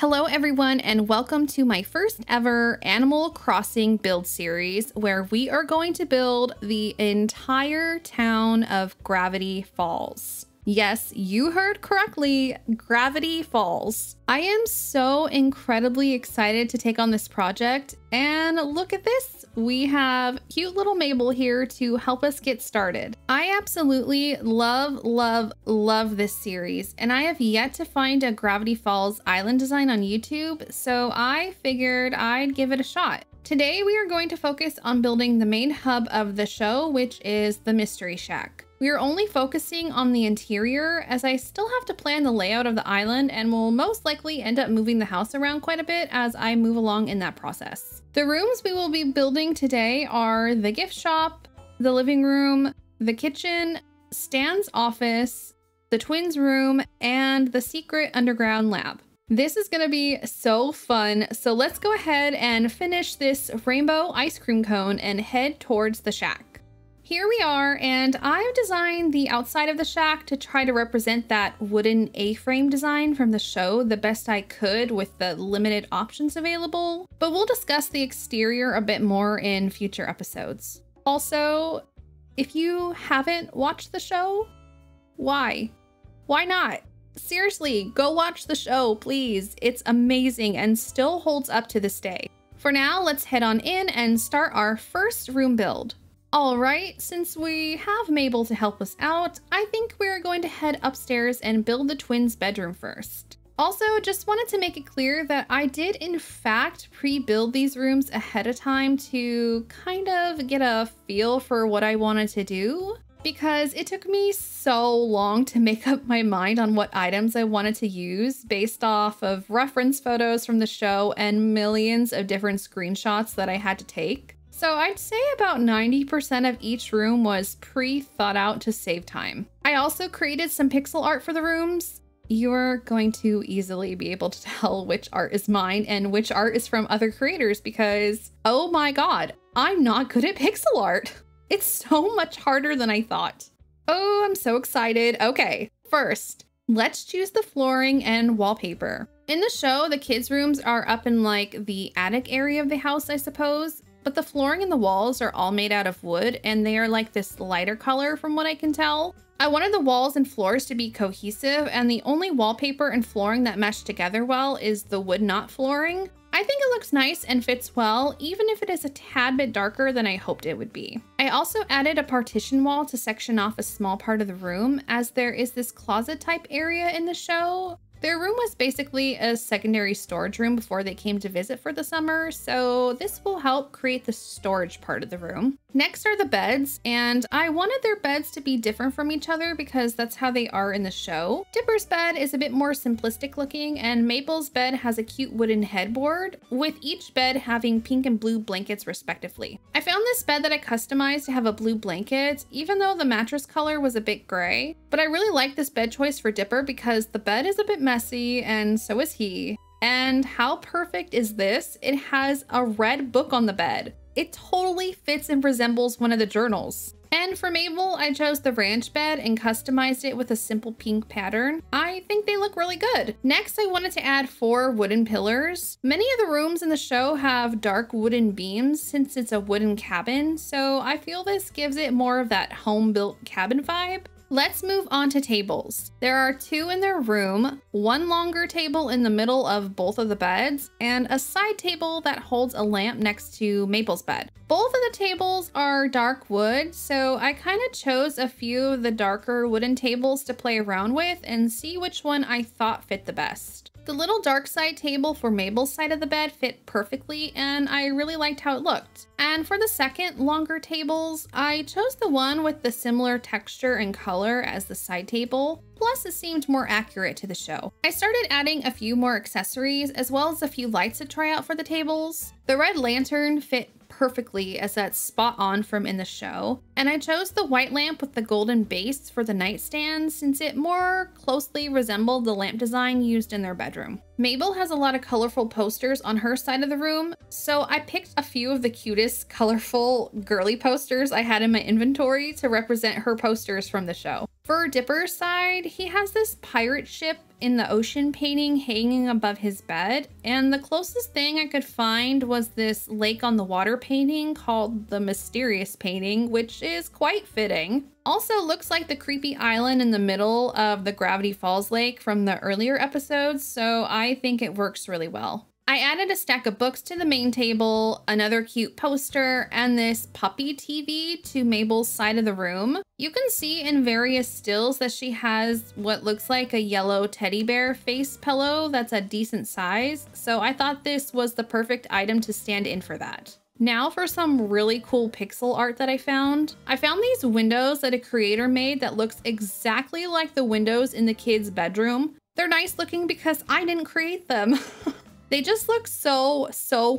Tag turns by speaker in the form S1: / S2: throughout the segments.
S1: Hello everyone and welcome to my first ever Animal Crossing build series where we are going to build the entire town of Gravity Falls. Yes, you heard correctly, Gravity Falls. I am so incredibly excited to take on this project, and look at this. We have cute little Mabel here to help us get started. I absolutely love this series, and I have yet to find a Gravity Falls island design on YouTube, so I figured I'd give it a shot. Today we are going to focus on building the main hub of the show, which is the Mystery Shack. We are only focusing on the interior as I still have to plan the layout of the island and will most likely end up moving the house around quite a bit as I move along in that process. The rooms we will be building today are the gift shop, the living room, the kitchen, Stan's office, the twins' room, and the secret underground lab. This is gonna be so fun, so let's go ahead and finish this rainbow ice cream cone and head towards the shack. Here we are, and I've designed the outside of the shack to try to represent that wooden A-frame design from the show the best I could with the limited options available, but we'll discuss the exterior a bit more in future episodes. Also, if you haven't watched the show, why? Why not? Seriously, go watch the show, please. It's amazing and still holds up to this day. For now, let's head on in and start our first room build. All right, since we have Mabel to help us out, I think we're going to head upstairs and build the twins' bedroom first. Also, just wanted to make it clear that I did in fact pre-build these rooms ahead of time to kind of get a feel for what I wanted to do, because it took me so long to make up my mind on what items I wanted to use based off of reference photos from the show and millions of different screenshots that I had to take. So I'd say about 90% of each room was pre-thought out to save time. I also created some pixel art for the rooms. You're going to easily be able to tell which art is mine and which art is from other creators because, oh my god, I'm not good at pixel art. It's so much harder than I thought. Oh, I'm so excited. Okay, first, let's choose the flooring and wallpaper. In the show, the kids' rooms are up in like the attic area of the house, I suppose. But the flooring and the walls are all made out of wood and they are like this lighter color from what I can tell. I wanted the walls and floors to be cohesive, and the only wallpaper and flooring that mesh together well is the wood knot flooring. I think it looks nice and fits well, even if it is a tad bit darker than I hoped it would be. I also added a partition wall to section off a small part of the room, as there is this closet type area in the show. Their room was basically a secondary storage room before they came to visit for the summer, so this will help create the storage part of the room. Next are the beds, and I wanted their beds to be different from each other because that's how they are in the show. Dipper's bed is a bit more simplistic looking, and Mabel's bed has a cute wooden headboard, with each bed having pink and blue blankets respectively. I found this bed that I customized to have a blue blanket, even though the mattress color was a bit gray, but I really like this bed choice for Dipper because the bed is a bit messy and so is he. And how perfect is this? It has a red book on the bed. It totally fits and resembles one of the journals. And for Mabel, I chose the ranch bed and customized it with a simple pink pattern. I think they look really good. Next, I wanted to add 4 wooden pillars. Many of the rooms in the show have dark wooden beams since it's a wooden cabin, so I feel this gives it more of that home-built cabin vibe. Let's move on to tables. There are 2 in their room, one longer table in the middle of both of the beds, and a side table that holds a lamp next to Mabel's bed. Both of the tables are dark wood, so I kind of chose a few of the darker wooden tables to play around with and see which one I thought fit the best. The little dark side table for Mabel's side of the bed fit perfectly, and I really liked how it looked. And for the second longer tables, I chose the one with the similar texture and color as the side table, plus it seemed more accurate to the show. I started adding a few more accessories as well as a few lights to try out for the tables. The red lantern fit perfectly as that's spot on from in the show, and I chose the white lamp with the golden base for the nightstand since it more closely resembled the lamp design used in their bedroom. Mabel has a lot of colorful posters on her side of the room, so I picked a few of the cutest, colorful, girly posters I had in my inventory to represent her posters from the show. For Dipper's side, he has this pirate ship in the ocean painting hanging above his bed, and the closest thing I could find was this lake on the water painting called the Mysterious Painting, which is quite fitting. Also looks like the creepy island in the middle of the Gravity Falls lake from the earlier episodes, so I think it works really well. I added a stack of books to the main table, another cute poster, and this puppy TV to Mabel's side of the room. You can see in various stills that she has what looks like a yellow teddy bear face pillow that's a decent size, so I thought this was the perfect item to stand in for that. Now for some really cool pixel art that I found. I found these windows that a creator made that looks exactly like the windows in the kids' bedroom. They're nice looking because I didn't create them. They just look so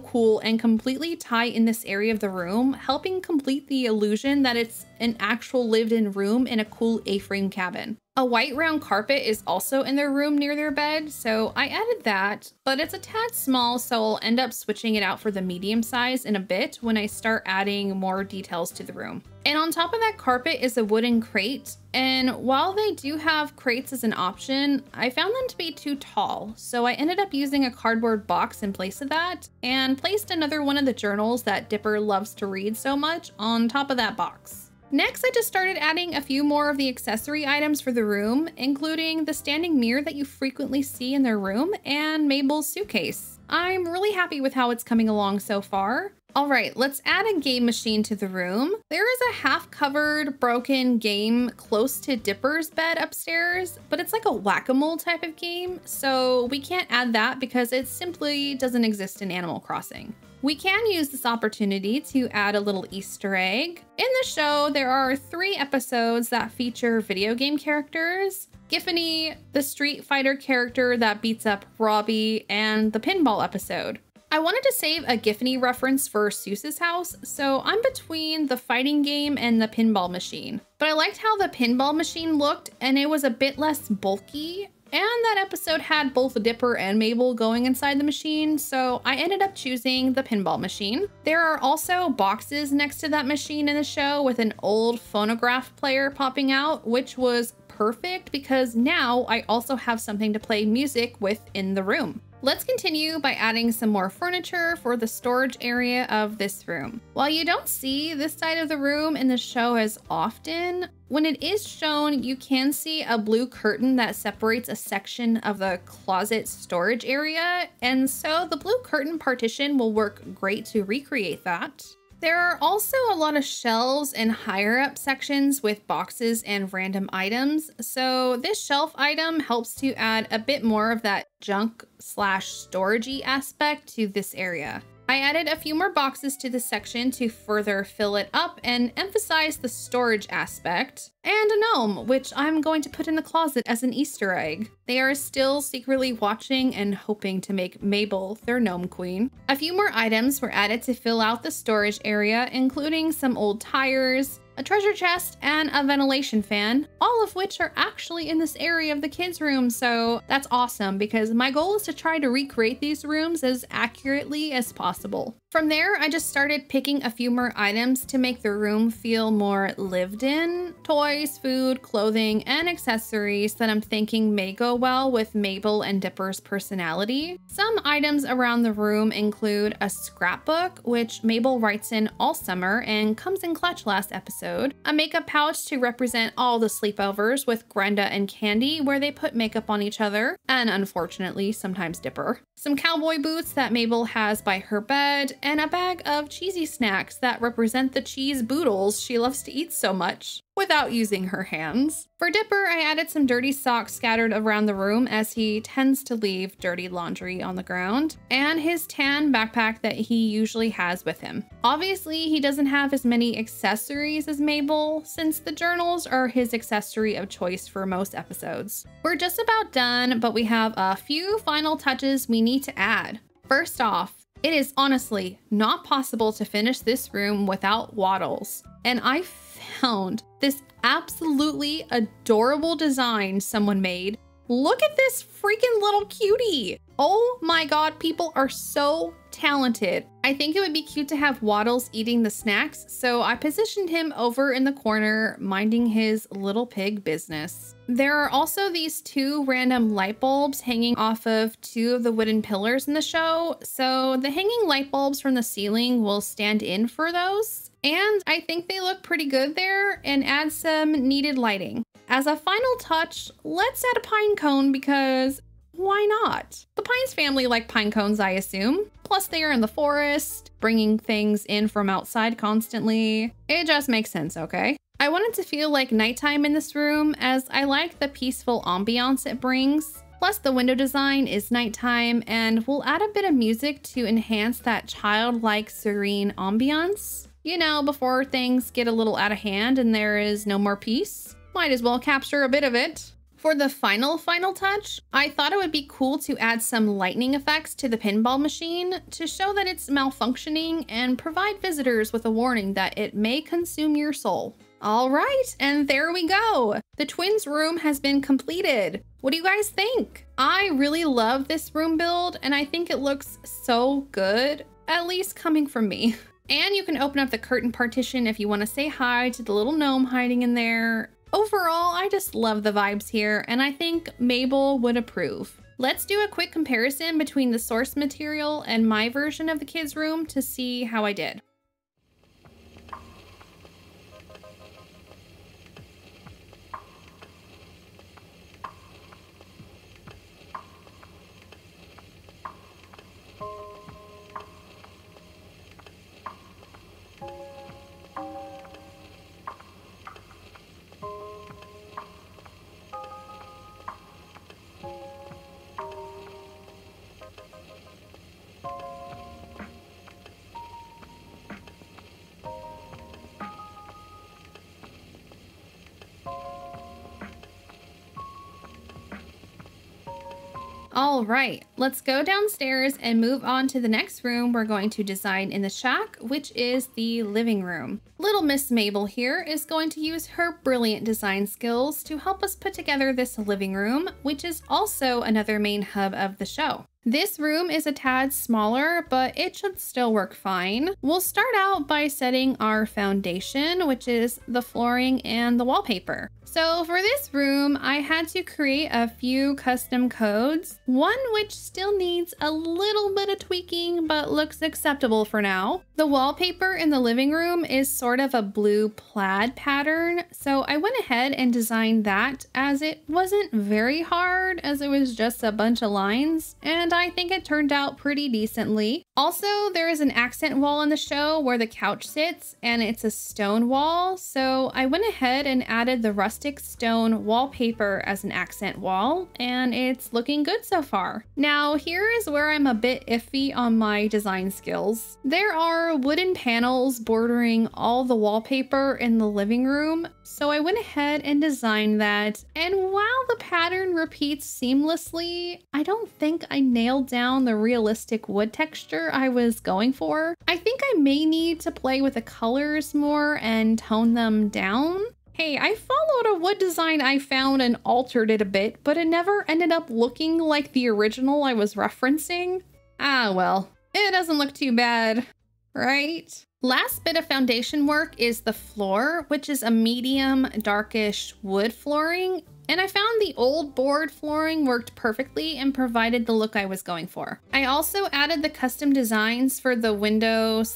S1: cool and completely tie in this area of the room, helping complete the illusion that it's an actual lived-in room in a cool A-frame cabin. A white round carpet is also in their room near their bed, so I added that, but it's a tad small, so I'll end up switching it out for the medium size in a bit when I start adding more details to the room. And on top of that carpet is a wooden crate, and while they do have crates as an option, I found them to be too tall, so I ended up using a cardboard box in place of that, and placed another one of the journals that Dipper loves to read so much on top of that box. Next, I just started adding a few more of the accessory items for the room, including the standing mirror that you frequently see in their room and Mabel's suitcase. I'm really happy with how it's coming along so far. All right, let's add a game machine to the room. There is a half-covered, broken game close to Dipper's bed upstairs, but it's like a whack-a-mole type of game, so we can't add that because it simply doesn't exist in Animal Crossing. We can use this opportunity to add a little Easter egg. In the show, there are 3 episodes that feature video game characters: Giffany, the Street Fighter character that beats up Robbie, and the pinball episode. I wanted to save a Giffany reference for Seuss's house, so I'm between the fighting game and the pinball machine. But I liked how the pinball machine looked, and it was a bit less bulky. And that episode had both Dipper and Mabel going inside the machine, so I ended up choosing the pinball machine. There are also boxes next to that machine in the show with an old phonograph player popping out, which was perfect because now I also have something to play music with in the room. Let's continue by adding some more furniture for the storage area of this room. While you don't see this side of the room in the show as often, when it is shown, you can see a blue curtain that separates a section of the closet storage area, and so the blue curtain partition will work great to recreate that. There are also a lot of shelves and higher up sections with boxes and random items, so this shelf item helps to add a bit more of that junk/storagey aspect to this area. I added a few more boxes to this section to further fill it up and emphasize the storage aspect, and a gnome, which I'm going to put in the closet as an Easter egg. They are still secretly watching and hoping to make Mabel their gnome queen. A few more items were added to fill out the storage area, including some old tires, a treasure chest, and a ventilation fan, all of which are actually in this area of the kids' room, so that's awesome because my goal is to try to recreate these rooms as accurately as possible. From there, I just started picking a few more items to make the room feel more lived in. Toys, food, clothing, and accessories that I'm thinking may go well with Mabel and Dipper's personality. Some items around the room include a scrapbook, which Mabel writes in all summer and comes in clutch last episode, a makeup pouch to represent all the sleepovers with Grenda and Candy where they put makeup on each other, and unfortunately sometimes Dipper, some cowboy boots that Mabel has by her bed, and a bag of cheesy snacks that represent the cheese boodles she loves to eat so much without using her hands. For Dipper, I added some dirty socks scattered around the room as he tends to leave dirty laundry on the ground, and his tan backpack that he usually has with him. Obviously, he doesn't have as many accessories as Mabel, since the journals are his accessory of choice for most episodes. We're just about done, but we have a few final touches we need to add. First off, it is honestly not possible to finish this room without waddles, and I found this absolutely adorable design someone made. Look at this freaking little cutie. Oh my god, people are so talented. I think it would be cute to have Waddles eating the snacks, so I positioned him over in the corner, minding his little pig business. There are also these 2 random light bulbs hanging off of 2 of the wooden pillars in the show, so the hanging light bulbs from the ceiling will stand in for those, and I think they look pretty good there and add some needed lighting. As a final touch, let's add a pine cone because why not? The Pines family like pine cones, I assume. Plus they are in the forest, bringing things in from outside constantly. It just makes sense, okay? I want it to feel like nighttime in this room as I like the peaceful ambiance it brings. Plus the window design is nighttime and we'll add a bit of music to enhance that childlike serene ambiance. You know, before things get a little out of hand and there is no more peace. Might as well capture a bit of it. For the final touch, I thought it would be cool to add some lightning effects to the pinball machine to show that it's malfunctioning and provide visitors with a warning that it may consume your soul. All right, and there we go. The twins room has been completed. What do you guys think? I really love this room build and I think it looks so good, at least coming from me. And you can open up the curtain partition if you want to say hi to the little gnome hiding in there. Overall, I just love the vibes here, and I think Mabel would approve. Let's do a quick comparison between the source material and my version of the kids' room to see how I did. All right, let's go downstairs and move on to the next room we're going to design in the shack, which is the living room. Little Miss Mabel here is going to use her brilliant design skills to help us put together this living room, which is also another main hub of the show. This room is a tad smaller, but it should still work fine. We'll start out by setting our foundation, which is the flooring and the wallpaper. So for this room, I had to create a few custom codes, one which still needs a little bit of tweaking, but looks acceptable for now. The wallpaper in the living room is sort of a blue plaid pattern, so I went ahead and designed that as it wasn't very hard as it was just a bunch of lines, and I think it turned out pretty decently. Also, there is an accent wall in the show where the couch sits, and it's a stone wall, so I went ahead and added the rustic stone wallpaper as an accent wall, and it's looking good so far. Now, here is where I'm a bit iffy on my design skills. There are wooden panels bordering all the wallpaper in the living room, so I went ahead and designed that, and while the pattern repeats seamlessly, I don't think I nailed down the realistic wood texture I was going for. I think I may need to play with the colors more and tone them down. Hey, I followed a wood design I found and altered it a bit, but it never ended up looking like the original I was referencing. Ah, well, it doesn't look too bad, right? Last bit of foundation work is the floor, which is a medium darkish wood flooring. And I found the old board flooring worked perfectly and provided the look I was going for. I also added the custom designs for the window /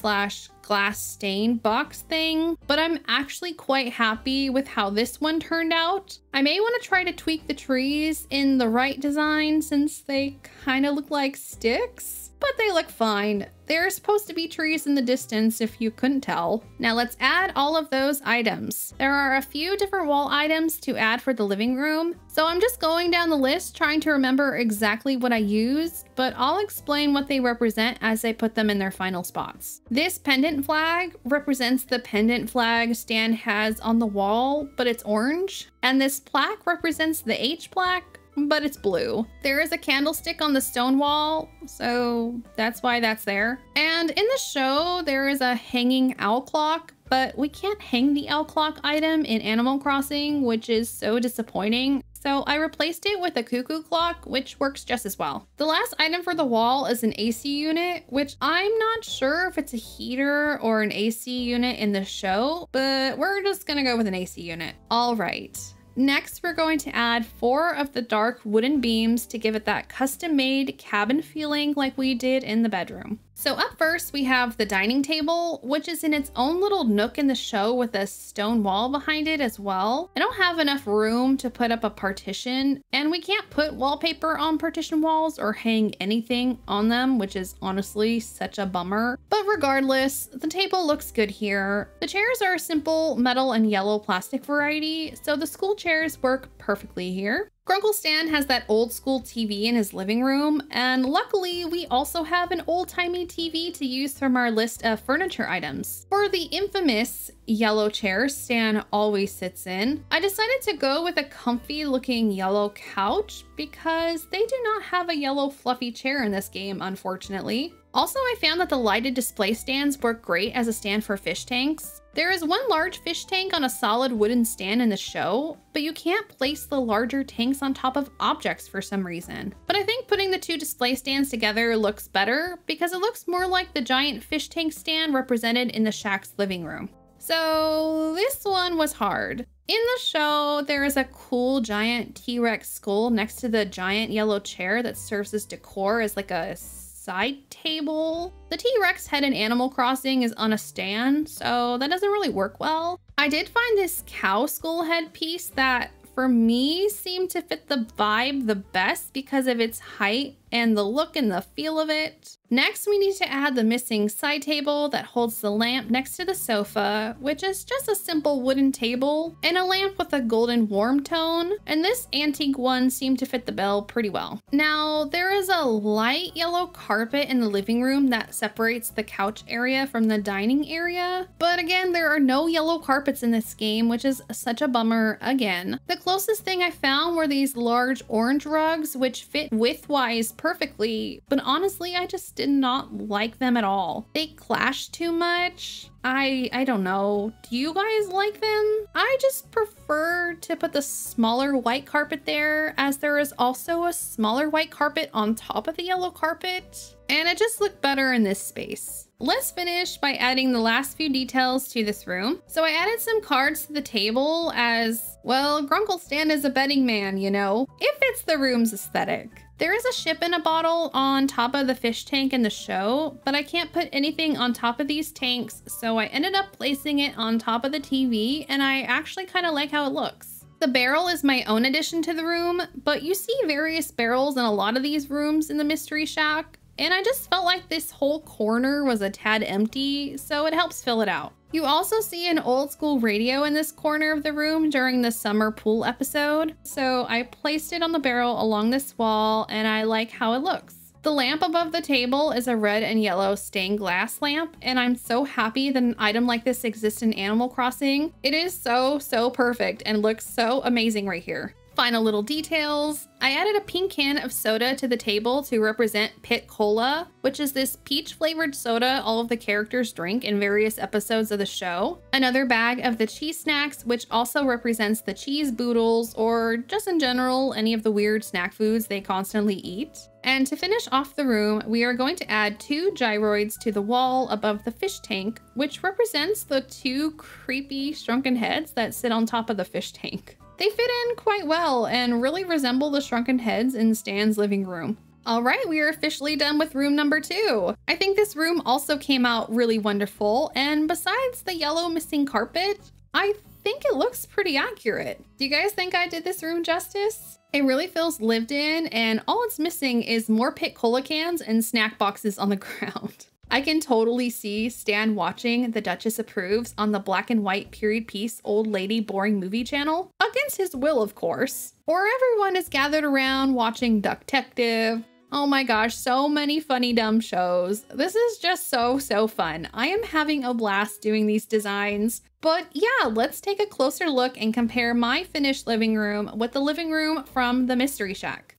S1: glass stain box thing, but I'm actually quite happy with how this one turned out. I may want to try to tweak the trees in the right design since they kind of look like sticks, but they look fine. There are supposed to be trees in the distance if you couldn't tell. Now let's add all of those items. There are a few different wall items to add for the living room, so I'm just going down the list trying to remember exactly what I used, but I'll explain what they represent as I put them in their final spots. This pendant flag represents the pendant flag Stan has on the wall, but it's orange. And this plaque represents the H plaque, but it's blue. There is a candlestick on the stone wall, so that's why that's there. And in the show, there is a hanging owl clock, but we can't hang the owl clock item in Animal Crossing, which is so disappointing. So I replaced it with a cuckoo clock, which works just as well. The last item for the wall is an AC unit, which I'm not sure if it's a heater or an AC unit in the show, but we're just gonna go with an AC unit. All right. Next, we're going to add 4 of the dark wooden beams to give it that custom-made cabin feeling like we did in the bedroom. So up first, we have the dining table, which is in its own little nook in the show with a stone wall behind it as well. I don't have enough room to put up a partition, and we can't put wallpaper on partition walls or hang anything on them, which is honestly such a bummer. But regardless, the table looks good here. The chairs are a simple metal and yellow plastic variety, so the school chairs work perfectly here. Grunkle Stan has that old school TV in his living room, and luckily we also have an old-timey TV to use from our list of furniture items. For the infamous yellow chair Stan always sits in, I decided to go with a comfy looking yellow couch because they do not have a yellow fluffy chair in this game, unfortunately. Also, I found that the lighted display stands work great as a stand for fish tanks. There is one large fish tank on a solid wooden stand in the show, but you can't place the larger tanks on top of objects for some reason. But I think putting the 2 display stands together looks better because it looks more like the giant fish tank stand represented in the shack's living room. So this one was hard. In the show, there is a cool giant T-Rex skull next to the giant yellow chair that serves as decor as like a side table. The T-Rex head in Animal Crossing is on a stand, so that doesn't really work well. I did find this cow skull head piece that for me seemed to fit the vibe the best because of its height and the look and the feel of it. Next, we need to add the missing side table that holds the lamp next to the sofa, which is just a simple wooden table and a lamp with a golden warm tone, and this antique one seemed to fit the bill pretty well. Now, there is a light yellow carpet in the living room that separates the couch area from the dining area, but again, there are no yellow carpets in this game, which is such a bummer again. The closest thing I found were these large orange rugs, which fit width-wise perfectly, but honestly, I just did not like them at all. They clash too much. I don't know. Do you guys like them? I just prefer to put the smaller white carpet there, as there is also a smaller white carpet on top of the yellow carpet, and it just looked better in this space. Let's finish by adding the last few details to this room. So I added some cards to the table as, well, Grunkle Stan is a betting man, you know. It fits the room's aesthetic. There is a ship in a bottle on top of the fish tank in the show, but I can't put anything on top of these tanks, so I ended up placing it on top of the TV, and I actually kind of like how it looks. The barrel is my own addition to the room, but you see various barrels in a lot of these rooms in the Mystery Shack, and I just felt like this whole corner was a tad empty, so it helps fill it out. You also see an old school radio in this corner of the room during the summer pool episode, so I placed it on the barrel along this wall, and I like how it looks. The lamp above the table is a red and yellow stained glass lamp, and I'm so happy that an item like this exists in Animal Crossing. It is so perfect and looks so amazing right here. Final little details. I added a pink can of soda to the table to represent Pit Cola, which is this peach flavored soda all of the characters drink in various episodes of the show. Another bag of the cheese snacks, which also represents the cheese boodles, or just in general, any of the weird snack foods they constantly eat. And to finish off the room, we are going to add 2 gyroids to the wall above the fish tank, which represents the 2 creepy shrunken heads that sit on top of the fish tank. They fit in quite well and really resemble the shrunken heads in Stan's living room. All right, we are officially done with room number 2. I think this room also came out really wonderful, and besides the yellow missing carpet, I think it looks pretty accurate. Do you guys think I did this room justice? It really feels lived in, and all it's missing is more Pit Cola cans and snack boxes on the ground. I can totally see Stan watching The Duchess Approves on the black and white period piece Old Lady Boring Movie channel, against his will of course. Or everyone is gathered around watching Ducktective. Oh my gosh, so many funny dumb shows. This is just so fun. I am having a blast doing these designs. But yeah, let's take a closer look and compare my finished living room with the living room from the Mystery Shack.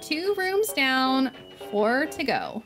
S1: 2 rooms down, 4 to go.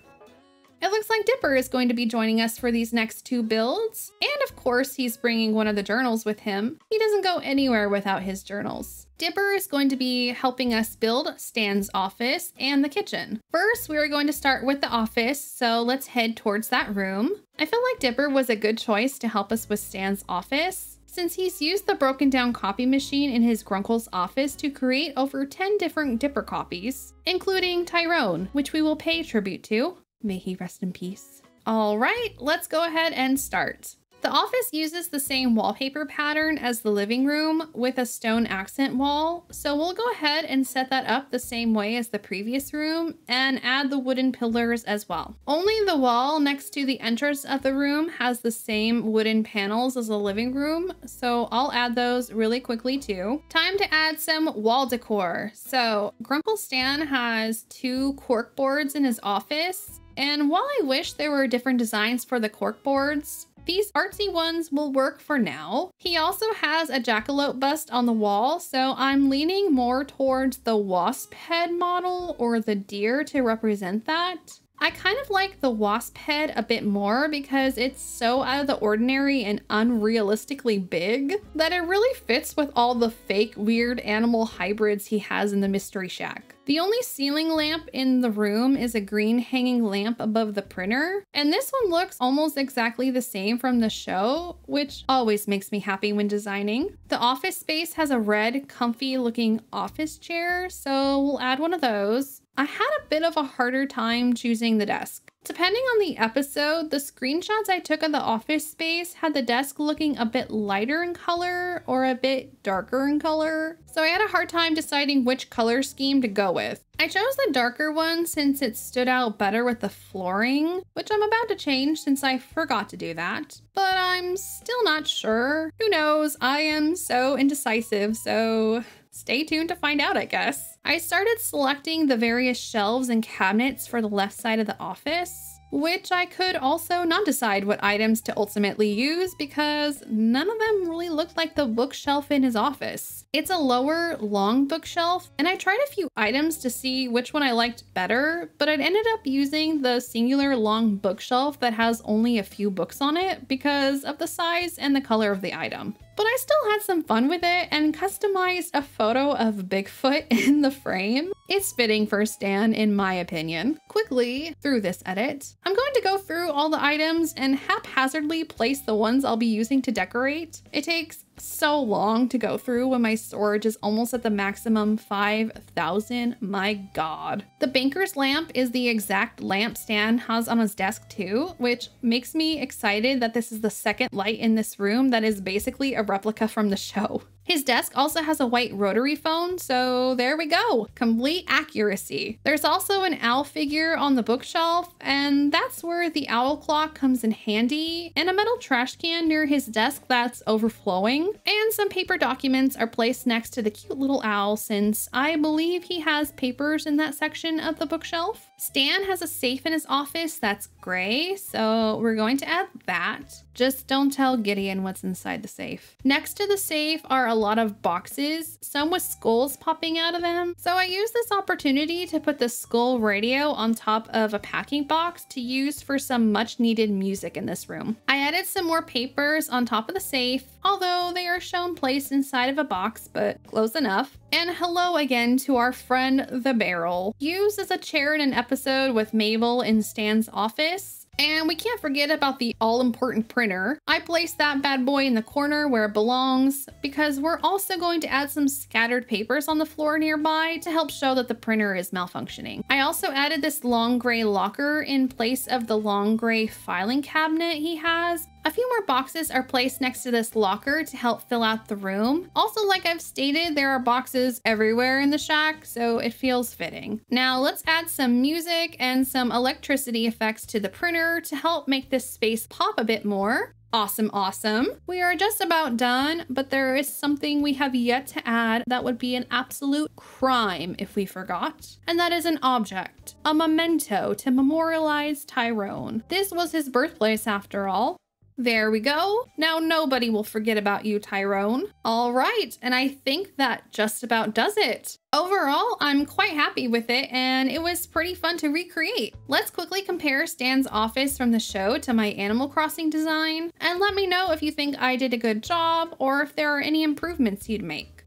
S1: It looks like Dipper is going to be joining us for these next 2 builds. And of course, he's bringing one of the journals with him. He doesn't go anywhere without his journals. Dipper is going to be helping us build Stan's office and the kitchen. First, we are going to start with the office, so let's head towards that room. I feel like Dipper was a good choice to help us with Stan's office, since he's used the broken down copy machine in his Grunkle's office to create over 10 different Dipper copies, including Tyrone, which we will pay tribute to. May he rest in peace. All right, let's go ahead and start. The office uses the same wallpaper pattern as the living room with a stone accent wall, so we'll go ahead and set that up the same way as the previous room and add the wooden pillars as well. Only the wall next to the entrance of the room has the same wooden panels as the living room, so I'll add those really quickly too. Time to add some wall decor. So Grunkle Stan has 2 cork boards in his office, and while I wish there were different designs for the cork boards, these artsy ones will work for now. He also has a jackalope bust on the wall, so I'm leaning more towards the wasp head model or the deer to represent that. I kind of like the wasp head a bit more because it's so out of the ordinary and unrealistically big that it really fits with all the fake weird animal hybrids he has in the Mystery Shack. The only ceiling lamp in the room is a green hanging lamp above the printer, and this one looks almost exactly the same from the show, which always makes me happy when designing. The office space has a red, comfy looking office chair, so we'll add one of those. I had a bit of a harder time choosing the desk. Depending on the episode, the screenshots I took of the office space had the desk looking a bit lighter in color or a bit darker in color, so I had a hard time deciding which color scheme to go with. I chose the darker one since it stood out better with the flooring, which I'm about to change since I forgot to do that, but I'm still not sure. Who knows? I am so indecisive, so stay tuned to find out, I guess. I started selecting the various shelves and cabinets for the left side of the office, which I could also not decide what items to ultimately use because none of them really looked like the bookshelf in his office. It's a lower, long bookshelf, and I tried a few items to see which one I liked better, but I ended up using the singular long bookshelf that has only a few books on it because of the size and the color of the item. But I still had some fun with it and customized a photo of Bigfoot in the frame. It's fitting for Stan, in my opinion. Quickly, through this edit, I'm going to go through all the items and haphazardly place the ones I'll be using to decorate. It takes so long to go through when my storage is almost at the maximum 5,000. My god. The banker's lamp is the exact lamp Stan has on his desk too, which makes me excited that this is the second light in this room that is basically a replica from the show. His desk also has a white rotary phone, so there we go. Complete accuracy. There's also an owl figure on the bookshelf, and that's where the owl clock comes in handy, and a metal trash can near his desk that's overflowing, and some paper documents are placed next to the cute little owl since I believe he has papers in that section of the bookshelf. Stan has a safe in his office that's gray, so we're going to add that. Just don't tell Gideon what's inside the safe. Next to the safe are a lot of boxes, some with skulls popping out of them. So I used this opportunity to put the skull radio on top of a packing box to use for some much needed music in this room. I added some more papers on top of the safe, although they are shown placed inside of a box, but close enough. And hello again to our friend, the barrel, used as a chair in an episode with Mabel in Stan's office. And we can't forget about the all-important printer. I placed that bad boy in the corner where it belongs because we're also going to add some scattered papers on the floor nearby to help show that the printer is malfunctioning. I also added this long gray locker in place of the long gray filing cabinet he has. A few more boxes are placed next to this locker to help fill out the room. Also, like I've stated, there are boxes everywhere in the shack, so it feels fitting. Now let's add some music and some electricity effects to the printer to help make this space pop a bit more. Awesome, awesome. We are just about done, but there is something we have yet to add that would be an absolute crime if we forgot. And that is an object, a memento to memorialize Tyrone. This was his birthplace after all. There we go. Now nobody will forget about you, Tyrone. All right, and I think that just about does it. Overall, I'm quite happy with it, and it was pretty fun to recreate. Let's quickly compare Stan's office from the show to my Animal Crossing design, and let me know if you think I did a good job or if there are any improvements you'd make.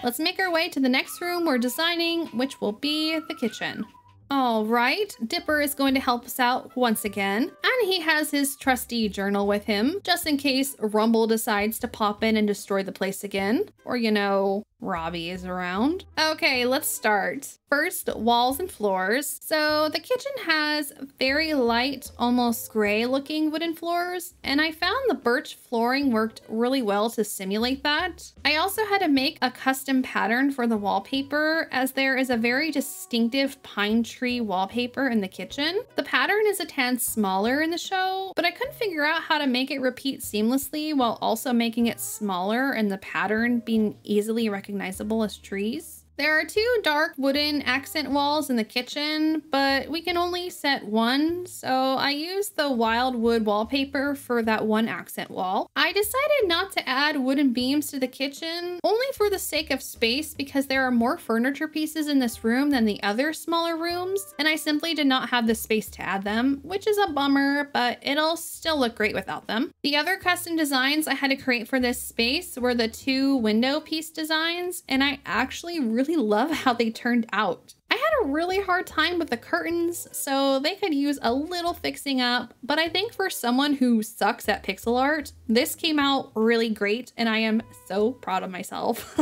S1: Let's make our way to the next room we're designing, which will be the kitchen. All right, Dipper is going to help us out once again, and he has his trusty journal with him, just in case Rumble decides to pop in and destroy the place again, or you know, Robbie is around. Okay, let's start. First, walls and floors. So the kitchen has very light, almost gray looking wooden floors, and I found the birch flooring worked really well to simulate that. I also had to make a custom pattern for the wallpaper, as there is a very distinctive pine tree wallpaper in the kitchen. The pattern is a tad smaller in the show, but I couldn't figure out how to make it repeat seamlessly while also making it smaller and the pattern being easily recognizable as trees. There are two dark wooden accent walls in the kitchen, but we can only set one, so I used the wild wood wallpaper for that one accent wall. I decided not to add wooden beams to the kitchen, only for the sake of space because there are more furniture pieces in this room than the other smaller rooms, and I simply did not have the space to add them, which is a bummer, but it'll still look great without them. The other custom designs I had to create for this space were the two window piece designs, and I actually really love how they turned out. I had a really hard time with the curtains, so they could use a little fixing up, but I think for someone who sucks at pixel art, this came out really great and I am so proud of myself.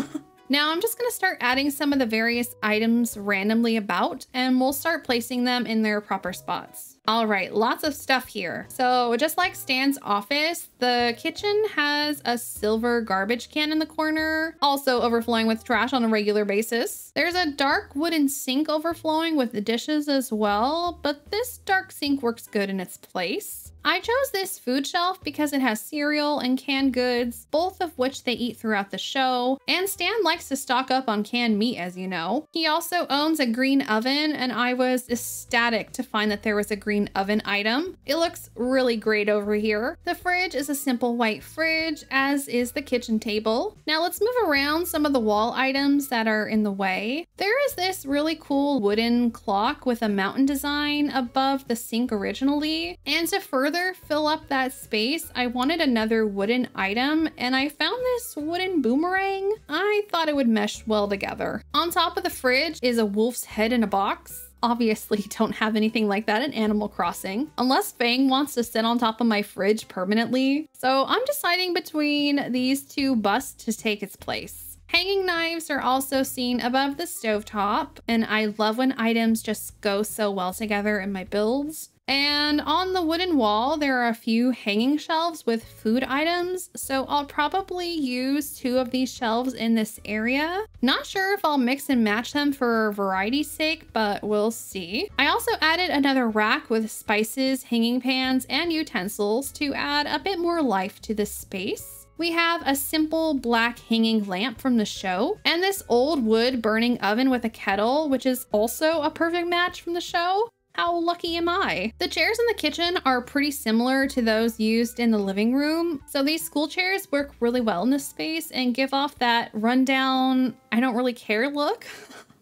S1: Now I'm just gonna start adding some of the various items randomly about, and we'll start placing them in their proper spots. All right, lots of stuff here. So just like Stan's office, the kitchen has a silver garbage can in the corner, also overflowing with trash on a regular basis. There's a dark wooden sink overflowing with the dishes as well, but this dark sink works good in its place. I chose this food shelf because it has cereal and canned goods, both of which they eat throughout the show, and Stan likes to stock up on canned meat, as you know. He also owns a green oven, and I was ecstatic to find that there was a green oven item. It looks really great over here. The fridge is a simple white fridge, as is the kitchen table. Now let's move around some of the wall items that are in the way. There is this really cool wooden clock with a mountain design above the sink originally, and to further fill up that space, I wanted another wooden item, and I found this wooden boomerang. I thought it would mesh well together. On top of the fridge is a wolf's head in a box. Obviously don't have anything like that in Animal Crossing, unless Fang wants to sit on top of my fridge permanently. So I'm deciding between these two busts to take its place. Hanging knives are also seen above the stovetop, and I love when items just go so well together in my builds. And on the wooden wall, there are a few hanging shelves with food items, so I'll probably use two of these shelves in this area. Not sure if I'll mix and match them for variety's sake, but we'll see. I also added another rack with spices, hanging pans, and utensils to add a bit more life to this space. We have a simple black hanging lamp from the show, and this old wood burning oven with a kettle, which is also a perfect match from the show. How lucky am I? The chairs in the kitchen are pretty similar to those used in the living room, so these school chairs work really well in this space and give off that rundown, I don't really care look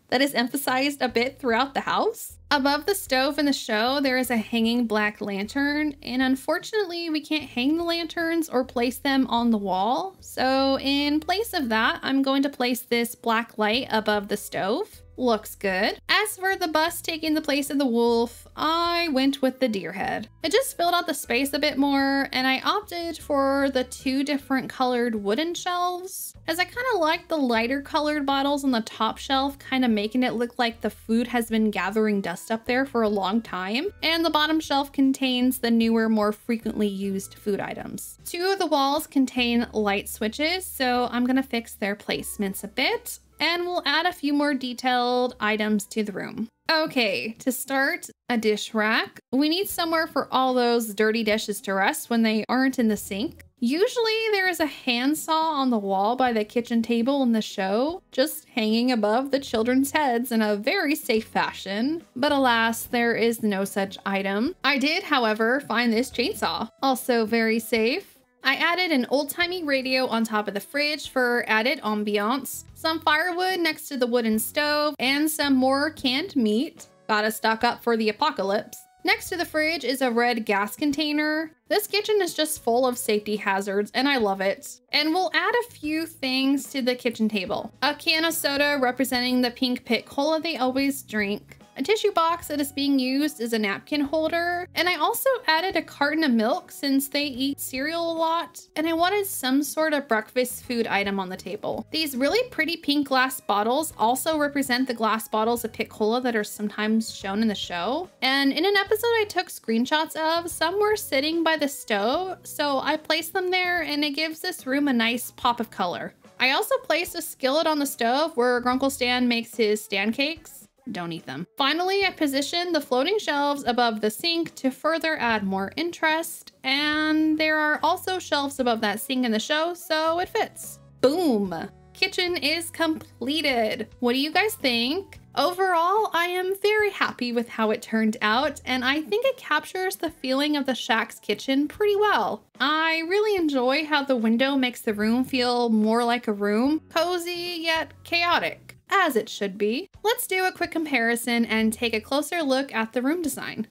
S1: that is emphasized a bit throughout the house. Above the stove in the show, there is a hanging black lantern, and unfortunately we can't hang the lanterns or place them on the wall. So in place of that, I'm going to place this black light above the stove. Looks good. As for the bust taking the place of the wolf, I went with the deer head. It just filled out the space a bit more, and I opted for the 2 different colored wooden shelves, as I kind of like the lighter colored bottles on the top shelf, kind of making it look like the food has been gathering dust up there for a long time, and the bottom shelf contains the newer, more frequently used food items. 2 of the walls contain light switches, so I'm gonna fix their placements a bit, and we'll add a few more detailed items to the room. Okay, to start, a dish rack. We need somewhere for all those dirty dishes to rest when they aren't in the sink. Usually there is a handsaw on the wall by the kitchen table in the show, just hanging above the children's heads in a very safe fashion. But alas, there is no such item. I did, however, find this chainsaw, also very safe. I added an old-timey radio on top of the fridge for added ambiance, some firewood next to the wooden stove, and some more canned meat. Gotta stock up for the apocalypse. Next to the fridge is a red gas container. This kitchen is just full of safety hazards, and I love it. And we'll add a few things to the kitchen table. A can of soda representing the pink pit cola they always drink. A tissue box that is being used as a napkin holder. And I also added a carton of milk since they eat cereal a lot. And I wanted some sort of breakfast food item on the table. These really pretty pink glass bottles also represent the glass bottles of Pit Cola that are sometimes shown in the show. And in an episode I took screenshots of, some were sitting by the stove, so I placed them there and it gives this room a nice pop of color. I also placed a skillet on the stove where Grunkle Stan makes his stand cakes. Don't eat them. Finally, I positioned the floating shelves above the sink to further add more interest. And there are also shelves above that sink in the show, so it fits. Boom! Kitchen is completed. What do you guys think? Overall, I am very happy with how it turned out, and I think it captures the feeling of the shack's kitchen pretty well. I really enjoy how the window makes the room feel more like a room, cozy yet chaotic, as it should be. Let's do a quick comparison and take a closer look at the room design.